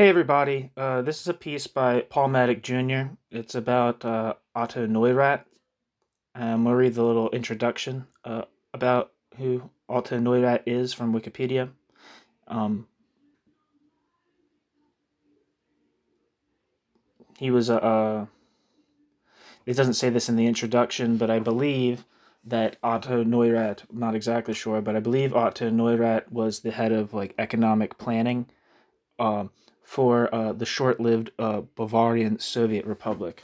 Hey everybody, this is a piece by Paul Mattick Jr. It's about Otto Neurath. We'll read the little introduction about who Otto Neurath is from Wikipedia. He was it doesn't say this in the introduction, but I believe that Otto Neurath, I'm not exactly sure, but I believe Otto Neurath was the head of economic planning for the short-lived Bavarian Soviet Republic,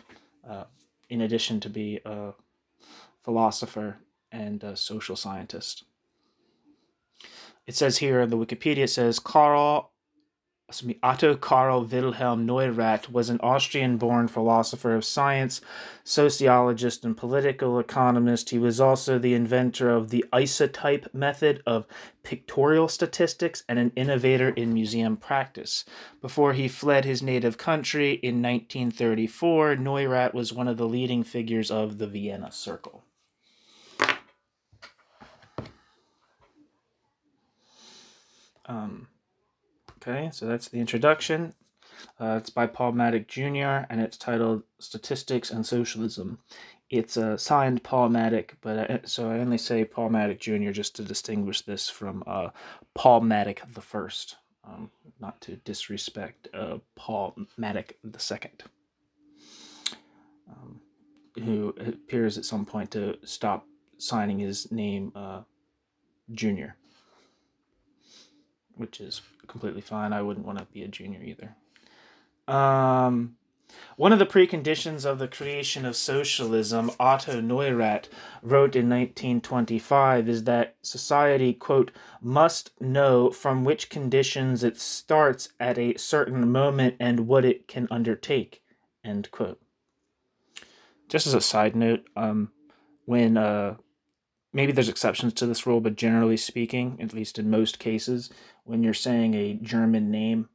in addition to be a philosopher and a social scientist. It says here in the Wikipedia, it says, Otto Karl Wilhelm Neurath was an Austrian-born philosopher of science, sociologist, and political economist. He was also the inventor of the isotype method of pictorial statistics and an innovator in museum practice. Before he fled his native country in 1934, Neurath was one of the leading figures of the Vienna Circle. Okay, so that's the introduction. It's by Paul Mattick Jr., and it's titled Statistics and Socialism. It's signed Paul Mattick, but so I only say Paul Mattick Jr. just to distinguish this from Paul Mattick I, not to disrespect Paul Mattick II, who appears at some point to stop signing his name Jr., which is completely fine. I wouldn't want to be a junior either. One of the preconditions of the creation of socialism, Otto Neurath wrote in 1925, is that society, quote, must know from which conditions it starts at a certain moment and what it can undertake, end quote. Just as a side note, when maybe there's exceptions to this rule, but generally speaking, at least in most cases, when you're saying a German name,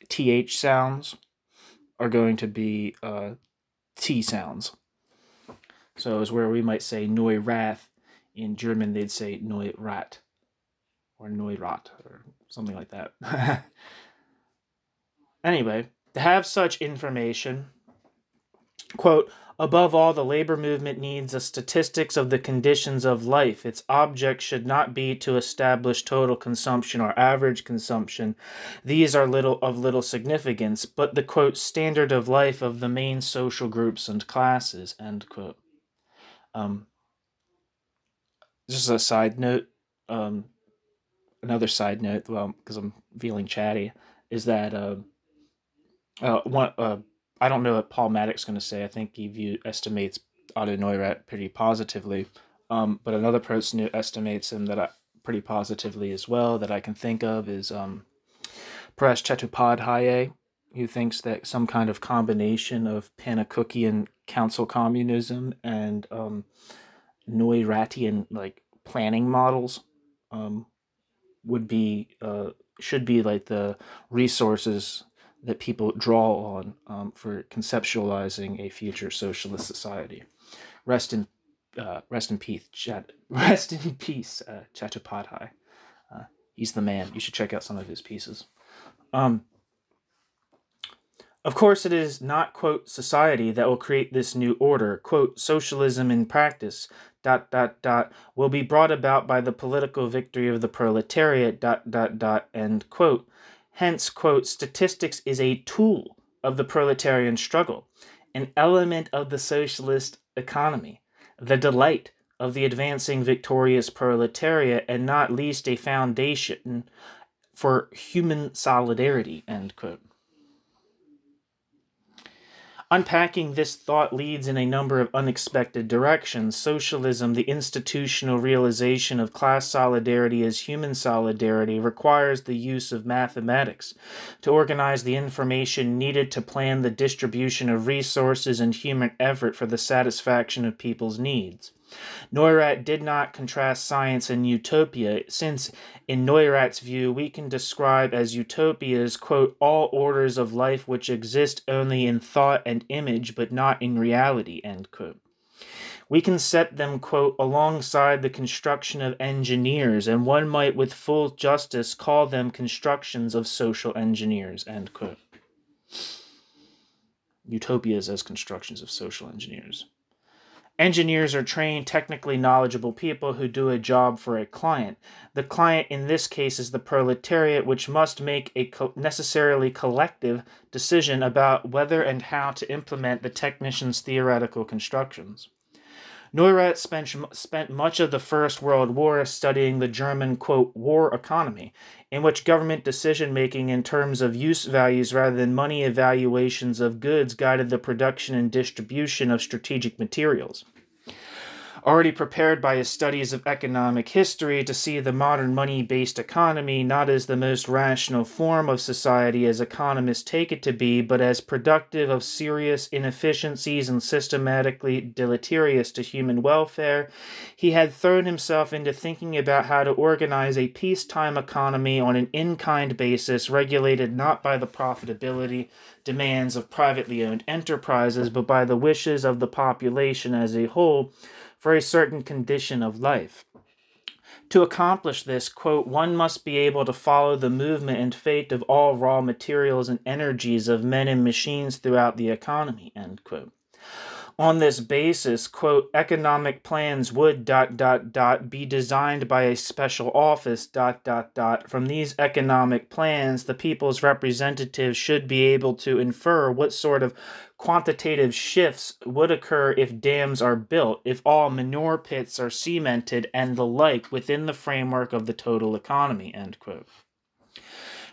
TH sounds are going to be T sounds. So as where we might say Neurath, in German they'd say Neurath, or Neurath, or something like that. Anyway, to have such information, quote, above all, the labor movement needs a statistics of the conditions of life. Its object should not be to establish total consumption or average consumption. These are of little significance, but the, quote, standard of life of the main social groups and classes, end quote. Just a side note, another side note, well, because I'm feeling chatty, is that I don't know what Paul Mattick's going to say. I think he estimates Otto Neurath pretty positively. But another person who estimates him pretty positively as well that I can think of is Press Chattopadhyay, who thinks that some kind of combination of Panacookian council communism and Neurathian planning models should be the resources that people draw on for conceptualizing a future socialist society. Rest in peace, Chattopadhyay. He's the man. You should check out some of his pieces. Of course, it is not, quote, society that will create this new order. Quote, socialism in practice, ... will be brought about by the political victory of the proletariat, ... end quote. Hence, quote, statistics is a tool of the proletarian struggle, an element of the socialist economy, the delight of the advancing victorious proletariat, and not least a foundation for human solidarity, end quote. Unpacking this thought leads in a number of unexpected directions. Socialism, the institutional realization of class solidarity as human solidarity, requires the use of mathematics to organize the information needed to plan the distribution of resources and human effort for the satisfaction of people's needs. Neurath did not contrast science and utopia, since, in Neurath's view, we can describe as utopias, quote, all orders of life which exist only in thought and image, but not in reality, end quote. We can set them, quote, alongside the construction of engineers, and one might with full justice call them constructions of social engineers, end quote. Utopias as constructions of social engineers. Engineers are trained, technically knowledgeable people who do a job for a client. The client in this case is the proletariat, which must make a necessarily collective decision about whether and how to implement the technician's theoretical constructions. Neurath spent much of the First World War studying the German, quote, war economy, in which government decision-making in terms of use values rather than money evaluations of goods guided the production and distribution of strategic materials. Already prepared by his studies of economic history to see the modern money-based economy not as the most rational form of society as economists take it to be, but as productive of serious inefficiencies and systematically deleterious to human welfare, he had thrown himself into thinking about how to organize a peacetime economy on an in-kind basis, regulated not by the profitability demands of privately owned enterprises, but by the wishes of the population as a whole, for a certain condition of life. To accomplish this, quote, one must be able to follow the movement and fate of all raw materials and energies of men and machines throughout the economy, end quote. On this basis, quote, economic plans would, be designed by a special office, From these economic plans, the people's representatives should be able to infer what sort of quantitative shifts would occur if dams are built, if all manure pits are cemented, and the like within the framework of the total economy, end quote.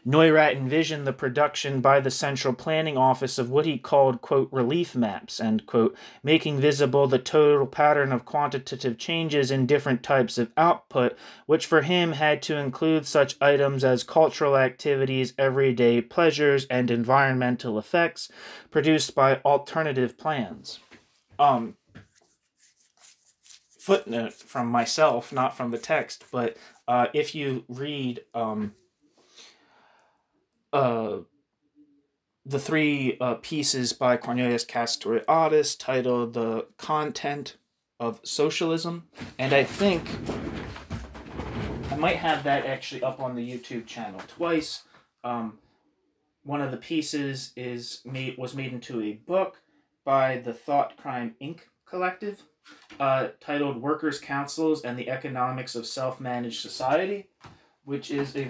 Neurath envisioned the production by the Central Planning Office of what he called, quote, relief maps, end quote, making visible the total pattern of quantitative changes in different types of output, which for him had to include such items as cultural activities, everyday pleasures, and environmental effects produced by alternative plans. Footnote from myself, not from the text, but if you read the three pieces by Cornelius Castoriadis titled The Content of Socialism, and I think I might have that actually up on the YouTube channel twice. One of the pieces was made into a book by the Thought Crime Inc. collective, titled Workers' Councils and the Economics of Self-Managed Society, which is a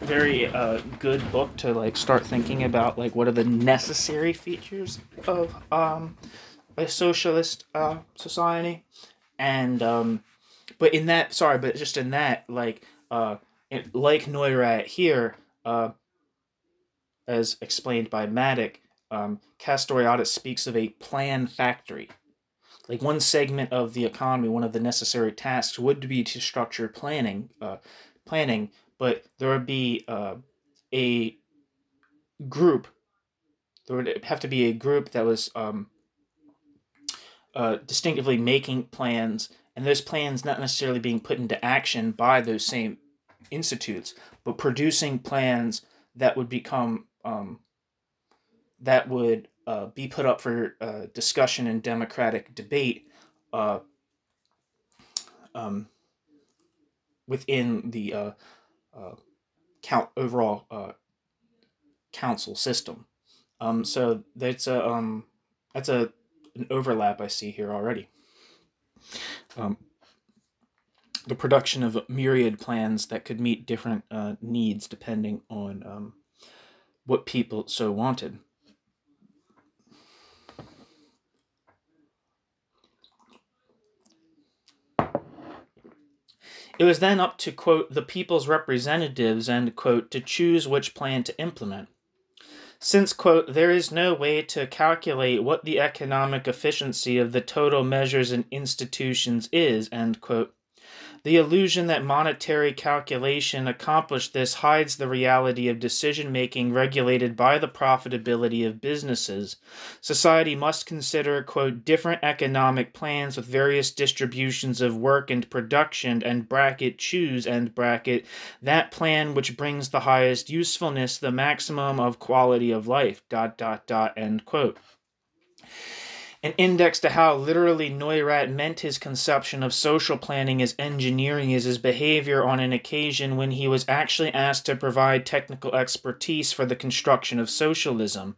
very good book to like start thinking about like what are the necessary features of a socialist society, and like Neurath here, as explained by Mattick, Castoriadis speaks of a plan factory. Like one segment of the economy, one of the necessary tasks would be to structure planning, but there would be a group. There would have to be a group that was distinctively making plans, and those plans not necessarily being put into action by those same institutes, but producing plans that would become be put up for discussion and democratic debate within the overall council system. So that's an overlap I see here already. The production of myriad plans that could meet different needs depending on what people so wanted. It was then up to, quote, the people's representatives, end quote, to choose which plan to implement. Since, quote, there is no way to calculate what the economic efficiency of the total measures and institutions is, end quote, the illusion that monetary calculation accomplished this hides the reality of decision-making regulated by the profitability of businesses. Society must consider, quote, different economic plans with various distributions of work and production, and choose, that plan which brings the highest usefulness, the maximum of quality of life, end quote. An index to how literally Neurath meant his conception of social planning as engineering is his behavior on an occasion when he was actually asked to provide technical expertise for the construction of socialism.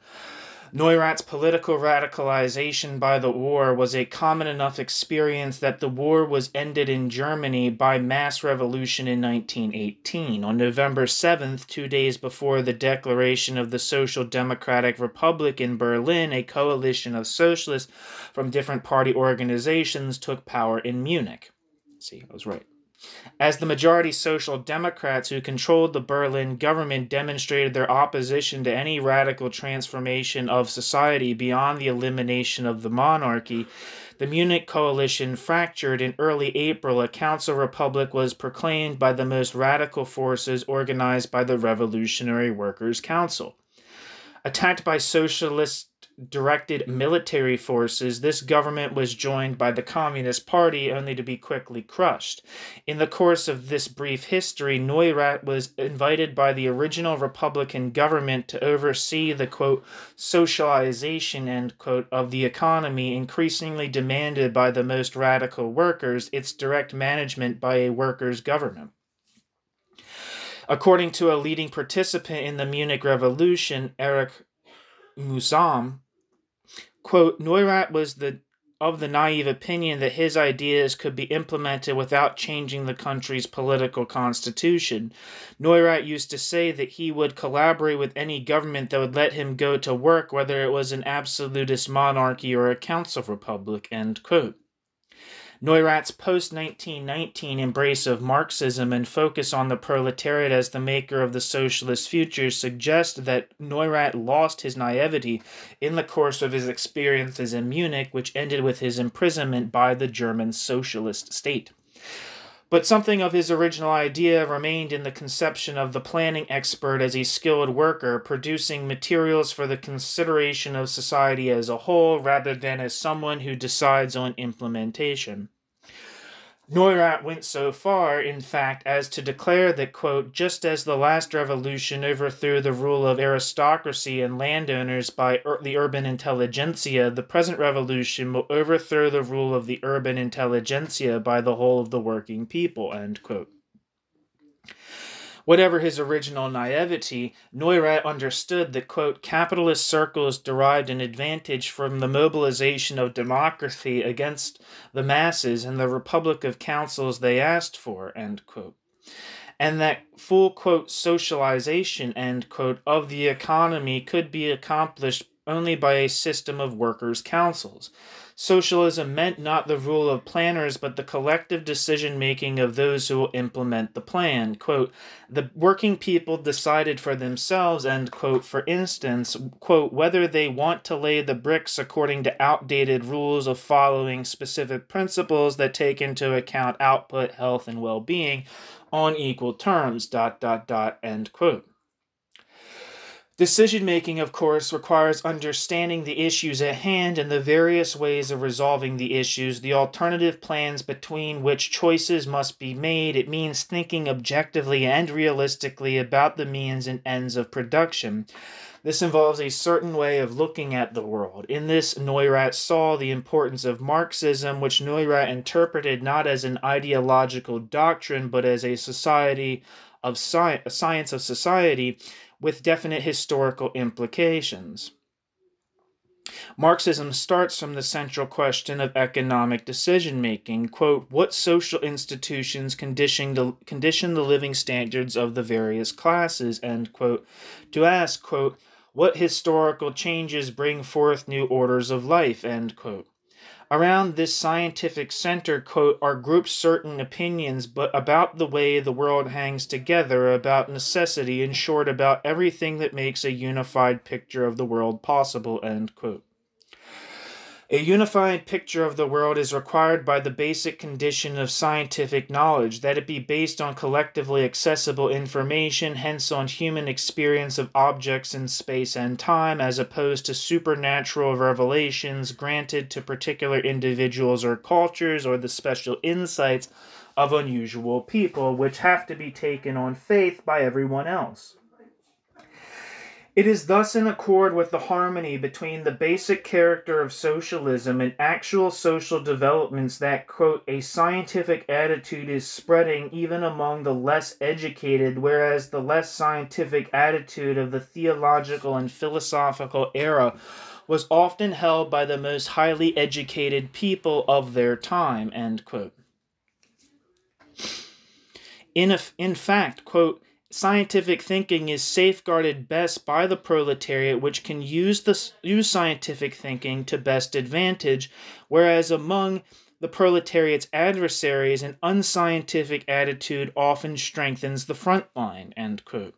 Neurath's political radicalization by the war was a common enough experience that the war was ended in Germany by mass revolution in 1918. On November 7th, 2 days before the declaration of the Social Democratic Republic in Berlin, a coalition of socialists from different party organizations took power in Munich. See, I was right. As the majority Social Democrats who controlled the Berlin government demonstrated their opposition to any radical transformation of society beyond the elimination of the monarchy, the Munich coalition fractured. In early April, a council republic was proclaimed by the most radical forces organized by the Revolutionary Workers' Council. Attacked by socialist-directed military forces, this government was joined by the Communist Party, only to be quickly crushed. In the course of this brief history, Neurath was invited by the original Republican government to oversee the, quote, socialization, end quote, of the economy, increasingly demanded by the most radical workers, its direct management by a workers' government. According to a leading participant in the Munich Revolution, Erich Mühsam, quote, Neurath was of the naive opinion that his ideas could be implemented without changing the country's political constitution. Neurath used to say that he would collaborate with any government that would let him go to work, whether it was an absolutist monarchy or a council republic, end quote. Neurath's post-1919 embrace of Marxism and focus on the proletariat as the maker of the socialist future suggest that Neurath lost his naivety in the course of his experiences in Munich, which ended with his imprisonment by the German socialist state. But something of his original idea remained in the conception of the planning expert as a skilled worker, producing materials for the consideration of society as a whole, rather than as someone who decides on implementation. Neurath went so far, in fact, as to declare that, quote, just as the last revolution overthrew the rule of aristocracy and landowners by the urban intelligentsia, the present revolution will overthrow the rule of the urban intelligentsia by the whole of the working people, end quote. Whatever his original naivety, Neurath understood that, quote, capitalist circles derived an advantage from the mobilization of democracy against the masses and the republic of councils they asked for, end quote. And that full, quote, socialization, end quote, of the economy could be accomplished only by a system of workers' councils. Socialism meant not the rule of planners, but the collective decision-making of those who will implement the plan. Quote, the working people decided for themselves, end quote, for instance, quote, whether they want to lay the bricks according to outdated rules of following specific principles that take into account output, health, and well-being on equal terms, ... end quote. Decision-making, of course, requires understanding the issues at hand and the various ways of resolving the issues, the alternative plans between which choices must be made. It means thinking objectively and realistically about the means and ends of production. This involves a certain way of looking at the world. In this, Neurath saw the importance of Marxism, which Neurath interpreted not as an ideological doctrine, but as a society of a science of society, with definite historical implications. Marxism starts from the central question of economic decision-making. Quote, what social institutions condition the living standards of the various classes, end quote, to ask, quote, what historical changes bring forth new orders of life, end quote. Around this scientific center, quote, are grouped certain opinions but about the way the world hangs together, about necessity, in short, about everything that makes a unified picture of the world possible, end quote. A unified picture of the world is required by the basic condition of scientific knowledge, that it be based on collectively accessible information, hence on human experience of objects in space and time, as opposed to supernatural revelations granted to particular individuals or cultures, or the special insights of unusual people, which have to be taken on faith by everyone else. It is thus in accord with the harmony between the basic character of socialism and actual social developments that, quote, a scientific attitude is spreading even among the less educated, whereas the less scientific attitude of the theological and philosophical era was often held by the most highly educated people of their time, end quote. In fact, quote, scientific thinking is safeguarded best by the proletariat, which can use scientific thinking to best advantage, whereas among the proletariat's adversaries, an unscientific attitude often strengthens the front line, end quote.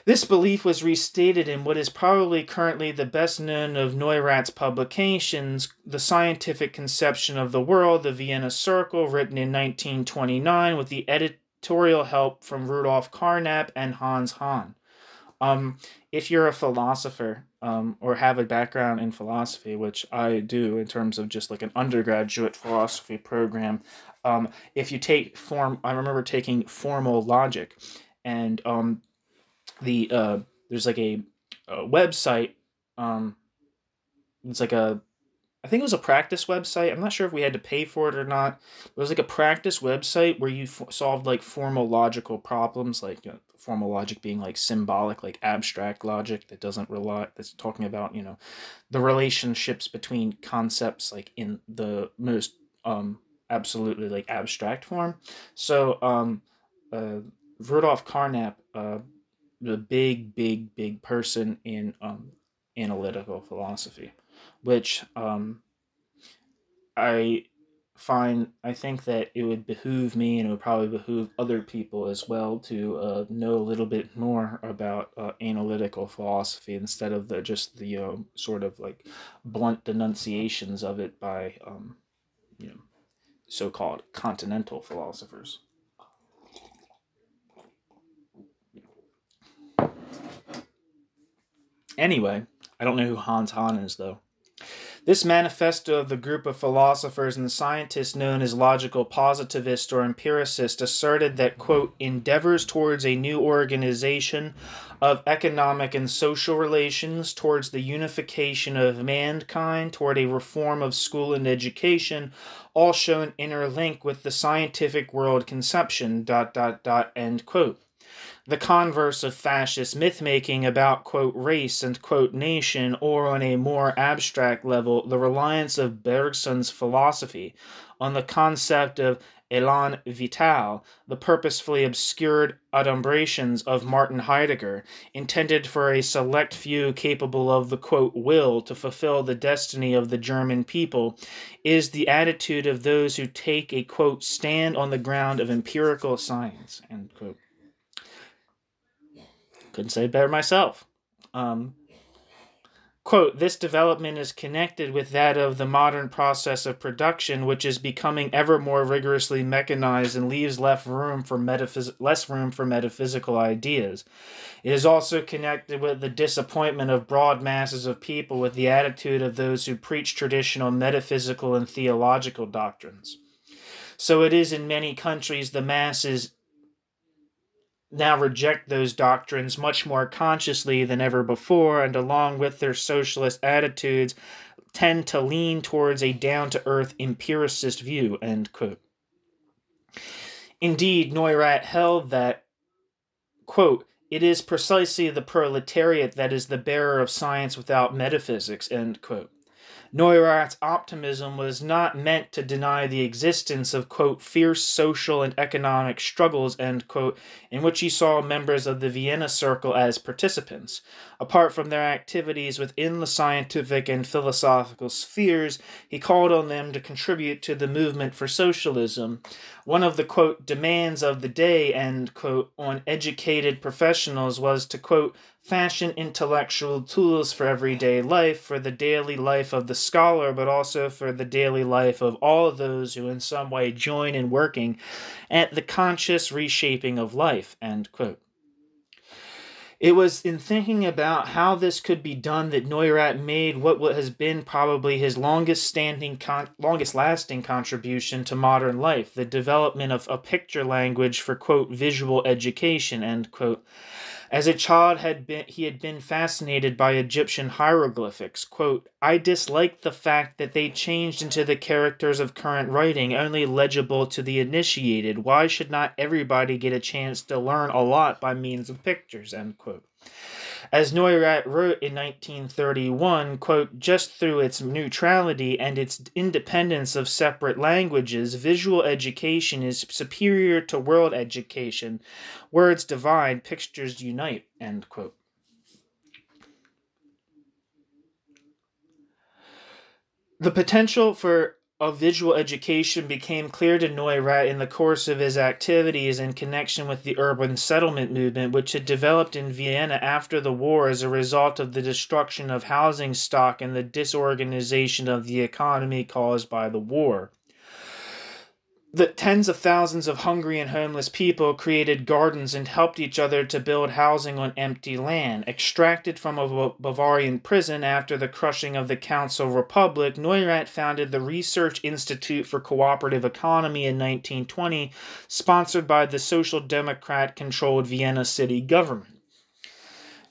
This belief was restated in what is probably currently the best known of Neurath's publications, The Scientific Conception of the World, the Vienna Circle, written in 1929, with the editorial help from Rudolf Carnap and Hans Hahn. If you're a philosopher, or have a background in philosophy, which I do in terms of just like an undergraduate philosophy program, if you take I remember taking formal logic, and there's like a website, it's like I think it was a practice website. I'm not sure if we had to pay for it or not. It was like a practice website where you solved like formal logical problems, like formal logic being like symbolic, like abstract logic that doesn't rely, that's talking about, the relationships between concepts like in the most absolutely like abstract form. So Rudolf Carnap, the big person in analytical philosophy, which I think that it would behoove me, and it would probably behoove other people as well, to know a little bit more about analytical philosophy instead of just the sort of like blunt denunciations of it by so-called continental philosophers. Anyway, I don't know who Hans Hahn is, though. This manifesto of the group of philosophers and scientists known as logical positivists or empiricists asserted that, quote, endeavors towards a new organization of economic and social relations, towards the unification of mankind, toward a reform of school and education, all show an inner link with the scientific world conception, ... end quote. The converse of fascist myth-making about, quote, race and, quote, nation, or on a more abstract level, the reliance of Bergson's philosophy on the concept of élan vital, the purposefully obscured adumbrations of Martin Heidegger, intended for a select few capable of the, quote, will to fulfill the destiny of the German people, is the attitude of those who take a, quote, stand on the ground of empirical science, end quote. Couldn't say it better myself. Quote, this development is connected with that of the modern process of production, which is becoming ever more rigorously mechanized and leaves less room for metaphysical ideas. It is also connected with the disappointment of broad masses of people with the attitude of those who preach traditional metaphysical and theological doctrines. So it is in many countries the masses now reject those doctrines much more consciously than ever before, and along with their socialist attitudes, tend to lean towards a down-to-earth empiricist view, end quote. Indeed, Neurath held that, quote, it is precisely the proletariat that is the bearer of science without metaphysics, end quote. Neurath's optimism was not meant to deny the existence of, quote, fierce social and economic struggles, end quote, in which he saw members of the Vienna Circle as participants. Apart from their activities within the scientific and philosophical spheres, he called on them to contribute to the movement for socialism. One of the, quote, demands of the day, end quote, on educated professionals was to, quote, fashion intellectual tools for everyday life, for the daily life of the scholar, but also for the daily life of all of those who in some way join in working at the conscious reshaping of life, end quote. It was in thinking about how this could be done that Neurath made what has been probably his longest-lasting contribution to modern life, the development of a picture language for, quote, visual education, end quote. As a child, he had been fascinated by Egyptian hieroglyphics. Quote, I disliked the fact that they changed into the characters of current writing, only legible to the initiated. Why should not everybody get a chance to learn a lot by means of pictures? End quote. As Neurath wrote in 1931, quote, just through its neutrality and its independence of separate languages, visual education is superior to world education. Words divide, pictures unite, end quote. The potential for a visual education became clear to Neurath in the course of his activities in connection with the urban settlement movement, which had developed in Vienna after the war as a result of the destruction of housing stock and the disorganization of the economy caused by the war. The tens of thousands of hungry and homeless people created gardens and helped each other to build housing on empty land. Extracted from a Bavarian prison after the crushing of the Council Republic, Neurath founded the Research Institute for Cooperative Economy in 1920, sponsored by the Social Democrat-controlled Vienna city government.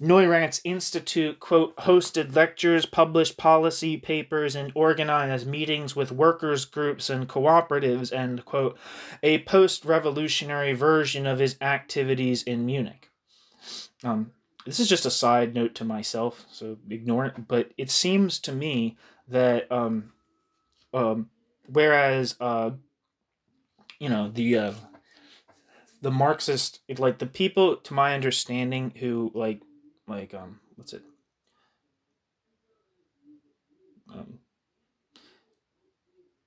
Neurath's institute, quote, hosted lectures, published policy papers, and organized meetings with workers' groups and cooperatives, end quote, a post-revolutionary version of his activities in Munich. This is just a side note to myself, so ignore it, but it seems to me that whereas the Marxist, like the people, to my understanding, who what's it?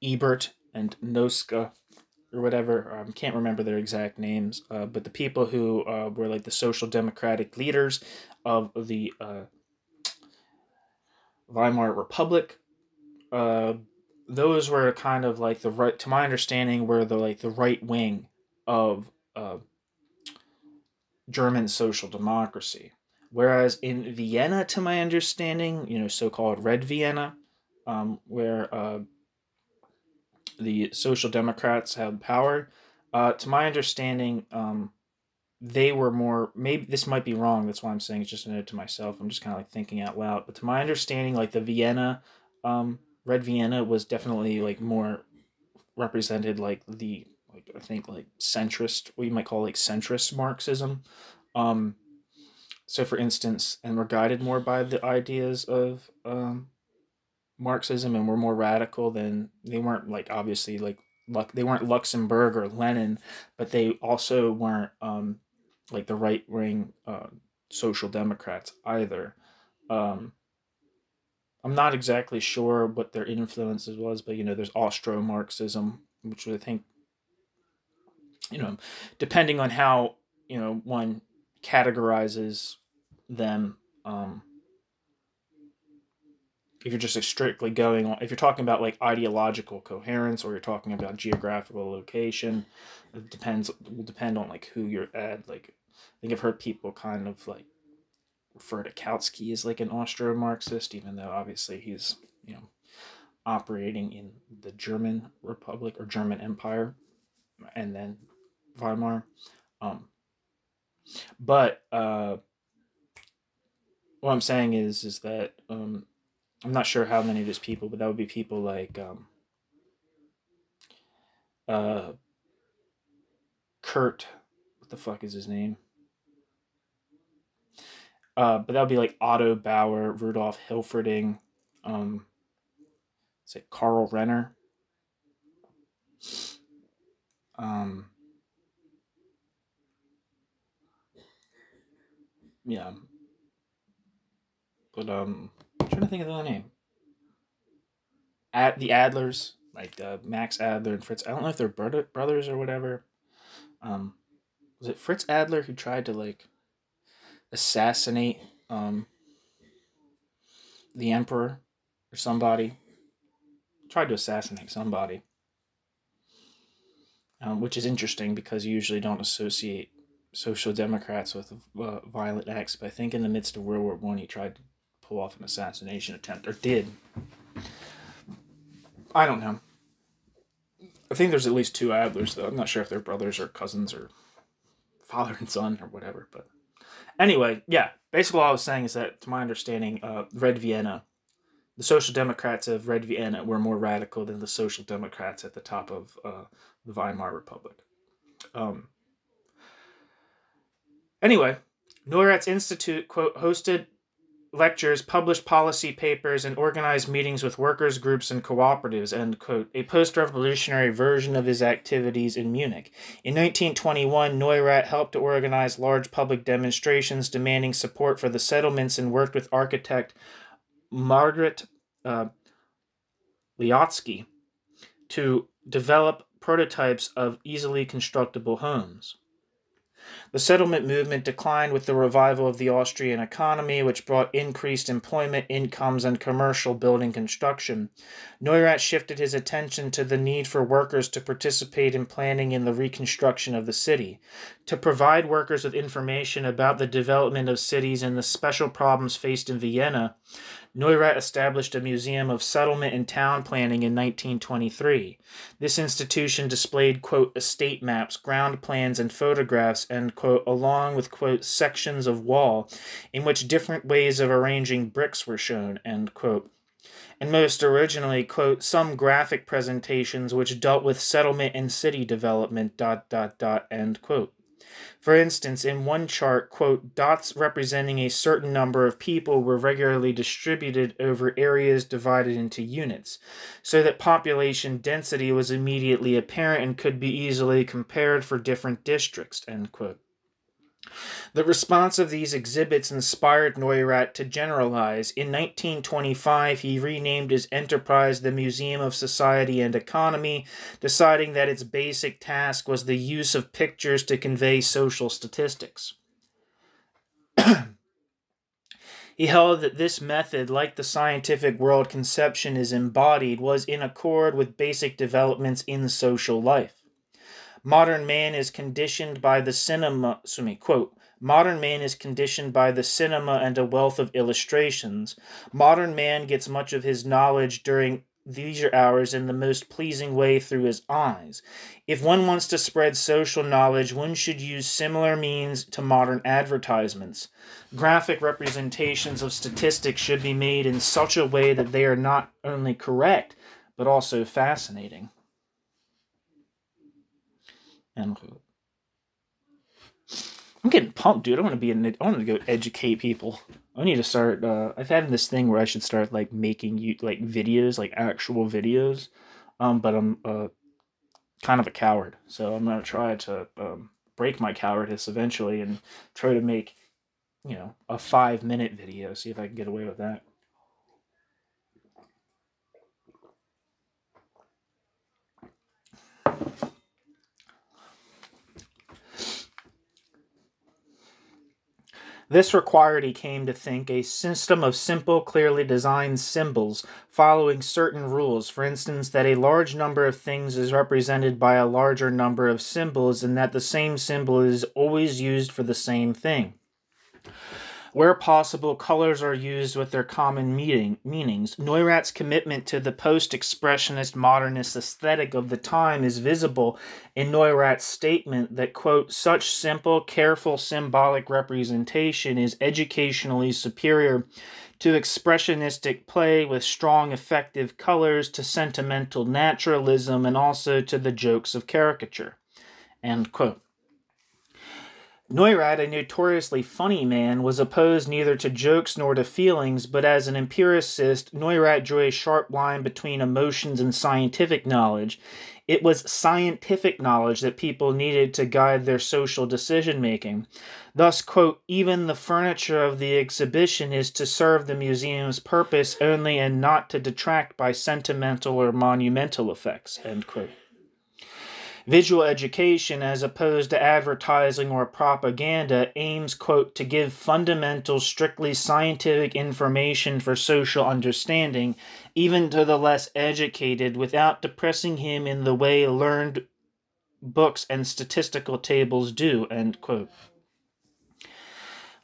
Ebert and Noska, or whatever, can't remember their exact names, but the people who were like the social democratic leaders of the Weimar Republic, those were kind of like the right, to my understanding, were the right wing of German social democracy. Whereas in Vienna, to my understanding, so-called Red Vienna, where the Social Democrats had power, to my understanding, they were more, maybe this might be wrong, that's why I'm saying it's just a note to myself, I'm just kind of like thinking out loud, but to my understanding, like the Vienna, Red Vienna was definitely like more represented like the, like I think like centrist, what you might call like centrist Marxism. So for instance, and were guided more by the ideas of Marxism and were more radical than, they weren't like obviously like they weren't Luxemburg or Lenin, but they also weren't like the right wing social democrats either. I'm not exactly sure what their influences was, but there's Austro-Marxism, which I think, depending on how one categorizes them, if you're just strictly going on, if you're talking about like ideological coherence or you're talking about geographical location, it will depend on like who you're at. Like, I think I've heard people kind of like refer to Kautsky as like an Austro-Marxist, even though obviously he's, operating in the German Republic or German Empire and then Weimar. But what I'm saying is that I'm not sure how many of these people, but that would be people like Kurt, what the fuck is his name? But that would be like Otto Bauer, Rudolf Hilferding, say Karl Renner. Yeah. But I'm trying to think of the other name. At the Adlers, like Max Adler and Fritz. I don't know if they're brothers or whatever. Was it Fritz Adler who tried to like assassinate the emperor or somebody? Tried to assassinate somebody, which is interesting because you usually don't associate social democrats with violent acts. But I think in the midst of World War I, he tried to pull off an assassination attempt, or did. I don't know. I think there's at least two Adlers, though. I'm not sure if they're brothers or cousins or father and son or whatever. But Anyway, yeah, basically all I was saying is that, to my understanding, Red Vienna, the Social Democrats of Red Vienna were more radical than the Social Democrats at the top of the Weimar Republic. Anyway, Neurath's Institute, quote, hosted lectures, published policy papers, and organized meetings with workers' groups and cooperatives, end quote, a post-revolutionary version of his activities in Munich. In 1921, Neurath helped to organize large public demonstrations demanding support for the settlements and worked with architect Margaret Liotsky to develop prototypes of easily constructible homes. The settlement movement declined with the revival of the Austrian economy, which brought increased employment, incomes, and commercial building construction. Neurath shifted his attention to the need for workers to participate in planning in the reconstruction of the city. To provide workers with information about the development of cities and the special problems faced in Vienna, Neurath established a museum of settlement and town planning in 1923. This institution displayed, quote, estate maps, ground plans, and photographs, end quote, along with, quote, sections of wall in which different ways of arranging bricks were shown, end quote. And most originally, quote, some graphic presentations which dealt with settlement and city development, end quote. For instance, in one chart, quote, dots representing a certain number of people were regularly distributed over areas divided into units, so that population density was immediately apparent and could be easily compared for different districts, end quote. The response of these exhibits inspired Neurath to generalize. In 1925, he renamed his enterprise the Museum of Society and Economy, deciding that its basic task was the use of pictures to convey social statistics. He held that this method, like the scientific world conception is embodied, was in accord with basic developments in social life. Modern man is conditioned by the cinema, quote, modern man is conditioned by the cinema and a wealth of illustrations. Modern man gets much of his knowledge during leisure hours in the most pleasing way through his eyes. If one wants to spread social knowledge, one should use similar means to modern advertisements. Graphic representations of statistics should be made in such a way that they are not only correct, but also fascinating. I'm getting pumped, dude. I want to go educate people. I need to start. I've had this thing where I should start like making videos, like actual videos. But I'm kind of a coward, so I'm gonna try to break my cowardice eventually and try to make, a 5-minute video. See if I can get away with that. This required, he came to think, a system of simple, clearly designed symbols following certain rules. For instance, that a large number of things is represented by a larger number of symbols, and that the same symbol is always used for the same thing. Where possible, colors are used with their common meanings. Neurath's commitment to the post-expressionist modernist aesthetic of the time is visible in Neurath's statement that, quote, such simple, careful, symbolic representation is educationally superior to expressionistic play with strong, effective colors, to sentimental naturalism, and also to the jokes of caricature, end quote. Neurath, a notoriously funny man, was opposed neither to jokes nor to feelings, but as an empiricist, Neurath drew a sharp line between emotions and scientific knowledge. It was scientific knowledge that people needed to guide their social decision-making. Thus, quote, even the furniture of the exhibition is to serve the museum's purpose only and not to detract by sentimental or monumental effects, end quote. Visual education, as opposed to advertising or propaganda, aims, quote, to give fundamental, strictly scientific information for social understanding, even to the less educated, without depressing him in the way learned books and statistical tables do, end quote.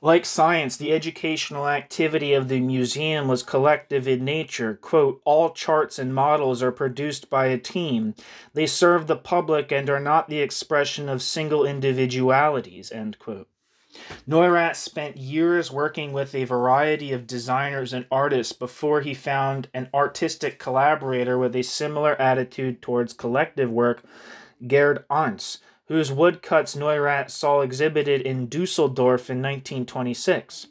Like science, the educational activity of the museum was collective in nature. Quote, all charts and models are produced by a team. They serve the public and are not the expression of single individualities, end quote. Neurath spent years working with a variety of designers and artists before he found an artistic collaborator with a similar attitude towards collective work, Gerd Arndt, whose woodcuts Neurath saw exhibited in Dusseldorf in 1926.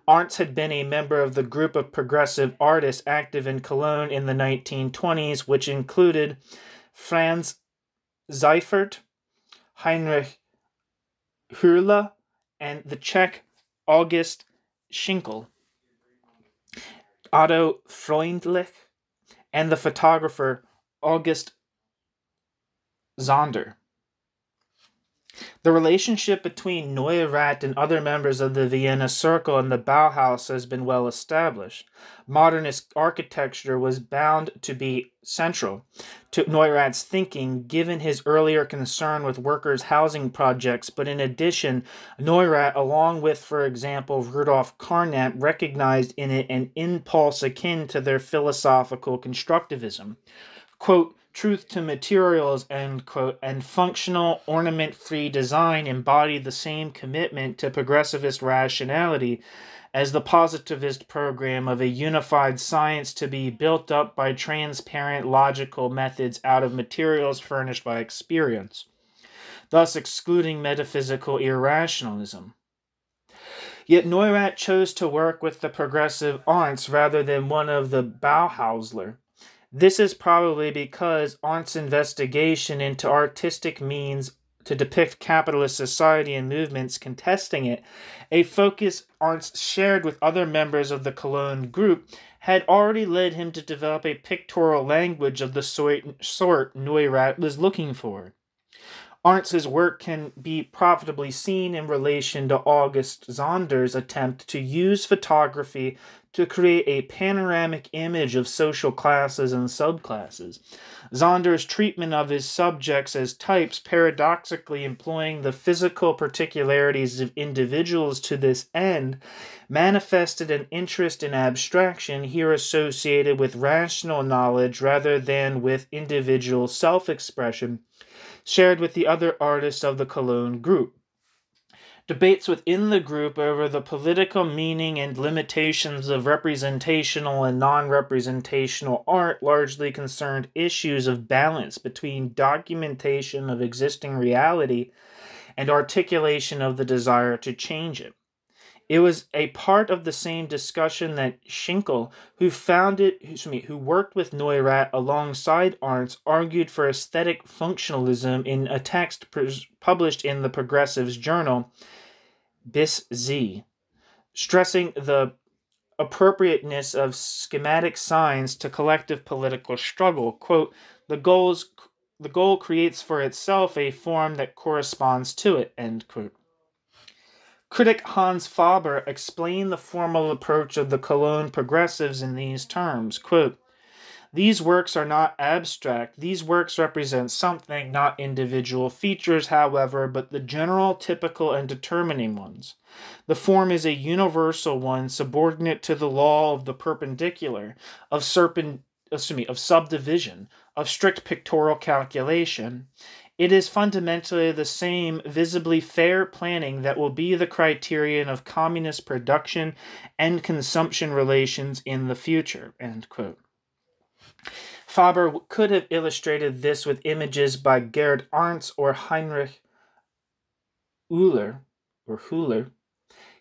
Arndt had been a member of the group of progressive artists active in Cologne in the 1920s, which included Franz Seifert, Heinrich Hürle, and the Czech August Schinkel, Otto Freundlich, and the photographer August Zonder. The relationship between Neurath and other members of the Vienna Circle and the Bauhaus has been well established. Modernist architecture was bound to be central to Neurath's thinking, given his earlier concern with workers' housing projects, but in addition, Neurath, along with, for example, Rudolf Carnap, recognized in it an impulse akin to their philosophical constructivism. Quote, truth to materials, end quote, and functional, ornament-free design embody the same commitment to progressivist rationality as the positivist program of a unified science to be built up by transparent, logical methods out of materials furnished by experience, thus excluding metaphysical irrationalism. Yet Neurath chose to work with the progressive Arndt rather than one of the Bauhausler. This is probably because Arndt's investigation into artistic means to depict capitalist society and movements contesting it, a focus Arndt shared with other members of the Cologne group, had already led him to develop a pictorial language of the sort Neurath was looking for. Arndt's work can be profitably seen in relation to August Zonder's attempt to use photography to create a panoramic image of social classes and subclasses. Zonder's treatment of his subjects as types, paradoxically employing the physical particularities of individuals to this end, manifested an interest in abstraction here associated with rational knowledge rather than with individual self-expression, shared with the other artists of the Cologne group. Debates within the group over the political meaning and limitations of representational and non-representational art largely concerned issues of balance between documentation of existing reality and articulation of the desire to change it. It was a part of the same discussion that Schinkel, who worked with Neurath alongside Arndt, argued for aesthetic functionalism in a text published in the Progressives journal, Bis Z, stressing the appropriateness of schematic signs to collective political struggle. Quote, the goal creates for itself a form that corresponds to it, end quote. Critic Hans Faber explained the formal approach of the Cologne progressives in these terms, quote, these works are not abstract. These works represent something, not individual features, however, but the general, typical, and determining ones. The form is a universal one, subordinate to the law of the perpendicular, of subdivision, of strict pictorial calculation. It is fundamentally the same visibly fair planning that will be the criterion of communist production and consumption relations in the future, end quote. Faber could have illustrated this with images by Gerd Arndt or Heinrich Hürle.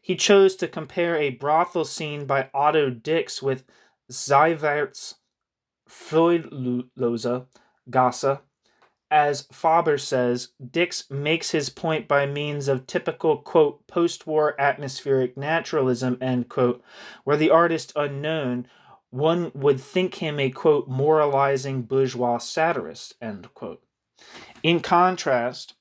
He chose to compare a brothel scene by Otto Dix with Seifert's Freudlose Gasse. As Faber says, Dix makes his point by means of typical, quote, post-war atmospheric naturalism, end quote, where the artist unknown, one would think him a, quote, moralizing bourgeois satirist, end quote. In contrast,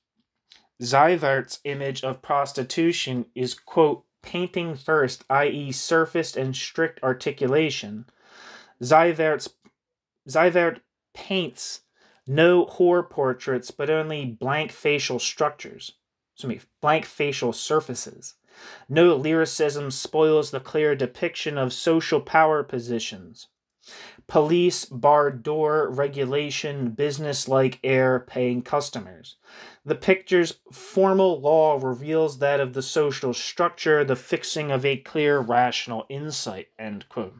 Seifert's image of prostitution is, quote, painting first, i.e. surfaced and strict articulation. Seifert paints no whore portraits, but only blank facial surfaces. No lyricism spoils the clear depiction of social power positions. Police, barred door, regulation, business-like air, paying customers. The picture's formal law reveals that of the social structure, the fixing of a clear, rational insight, end quote.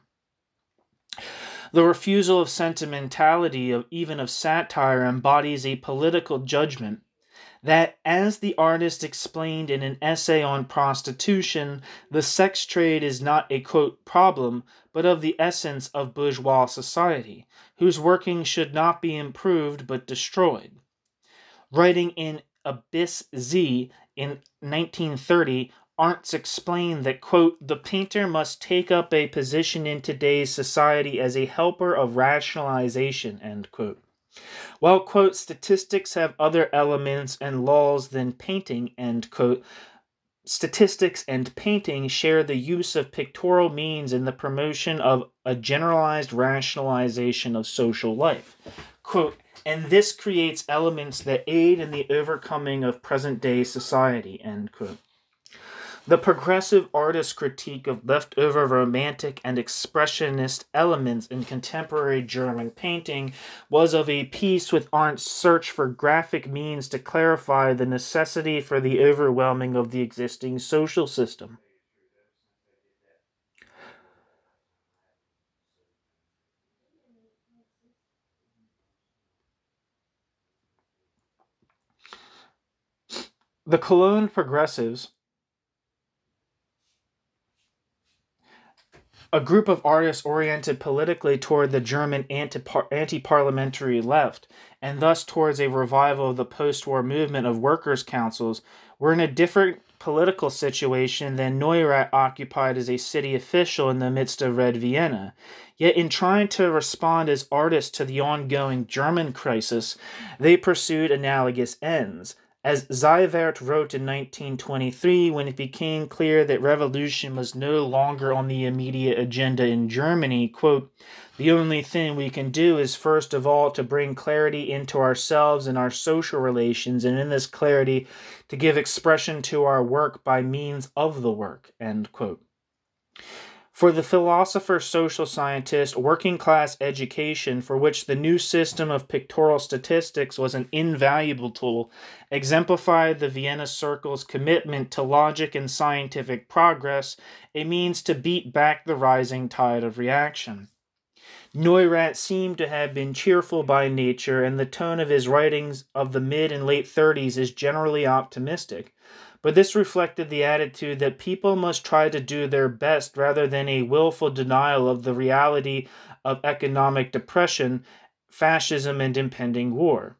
The refusal of sentimentality, even of satire, embodies a political judgment that, as the artist explained in an essay on prostitution, the sex trade is not a, quote, problem, but of the essence of bourgeois society, whose working should not be improved but destroyed. Writing in Abyss Z in 1930, Arndt explained that, quote, the painter must take up a position in today's society as a helper of rationalization, end quote. While, quote, statistics have other elements and laws than painting, end quote, statistics and painting share the use of pictorial means in the promotion of a generalized rationalization of social life. Quote, and this creates elements that aid in the overcoming of present-day society, end quote. The progressive artist critique of leftover romantic and expressionist elements in contemporary German painting was of a piece with Arndt's search for graphic means to clarify the necessity for the overwhelming of the existing social system. The Cologne progressives, a group of artists oriented politically toward the German anti-parliamentary left, and thus towards a revival of the post-war movement of workers' councils, were in a different political situation than Neurath occupied as a city official in the midst of Red Vienna. Yet in trying to respond as artists to the ongoing German crisis, they pursued analogous ends. As Seivert wrote in 1923, when it became clear that revolution was no longer on the immediate agenda in Germany, quote, the only thing we can do is first of all to bring clarity into ourselves and our social relations, and in this clarity to give expression to our work by means of the work, end quote. For the philosopher social scientist, working class education, for which the new system of pictorial statistics was an invaluable tool, exemplified the Vienna Circle's commitment to logic and scientific progress, a means to beat back the rising tide of reaction. Neurath seemed to have been cheerful by nature, and the tone of his writings of the mid and late 30s is generally optimistic. But this reflected the attitude that people must try to do their best rather than a willful denial of the reality of economic depression, fascism, and impending war.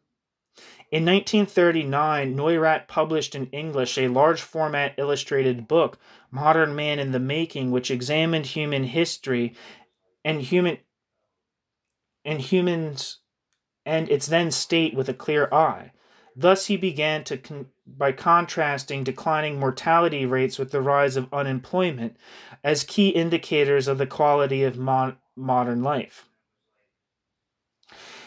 In 1939, Neurath published in English a large-format illustrated book, Modern Man in the Making, which examined human history and humans and its then state with a clear eye. Thus he began by contrasting declining mortality rates with the rise of unemployment as key indicators of the quality of modern life.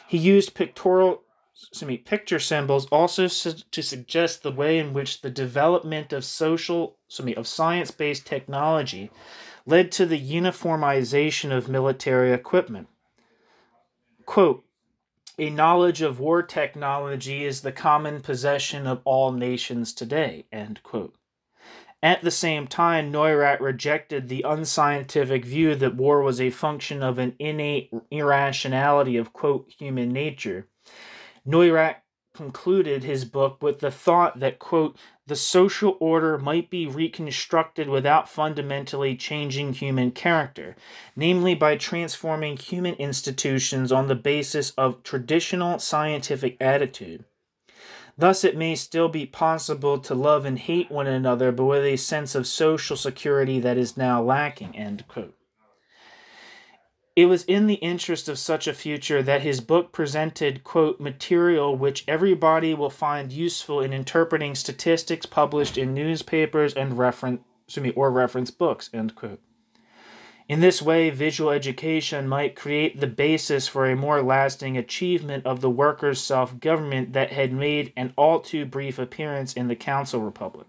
He used picture symbols also to suggest the way in which the development of science-based technology led to the uniformization of military equipment. Quote, a knowledge of war technology is the common possession of all nations today, end quote. At the same time, Neurath rejected the unscientific view that war was a function of an innate irrationality of, quote, human nature. Neurath concluded his book with the thought that, quote, the social order might be reconstructed without fundamentally changing human character, namely by transforming human institutions on the basis of traditional scientific attitude. Thus it may still be possible to love and hate one another, but with a sense of social security that is now lacking, end quote. It was in the interest of such a future that his book presented, quote, material which everybody will find useful in interpreting statistics published in newspapers and reference books, end quote. In this way, visual education might create the basis for a more lasting achievement of the workers' self-government that had made an all too brief appearance in the Council Republic.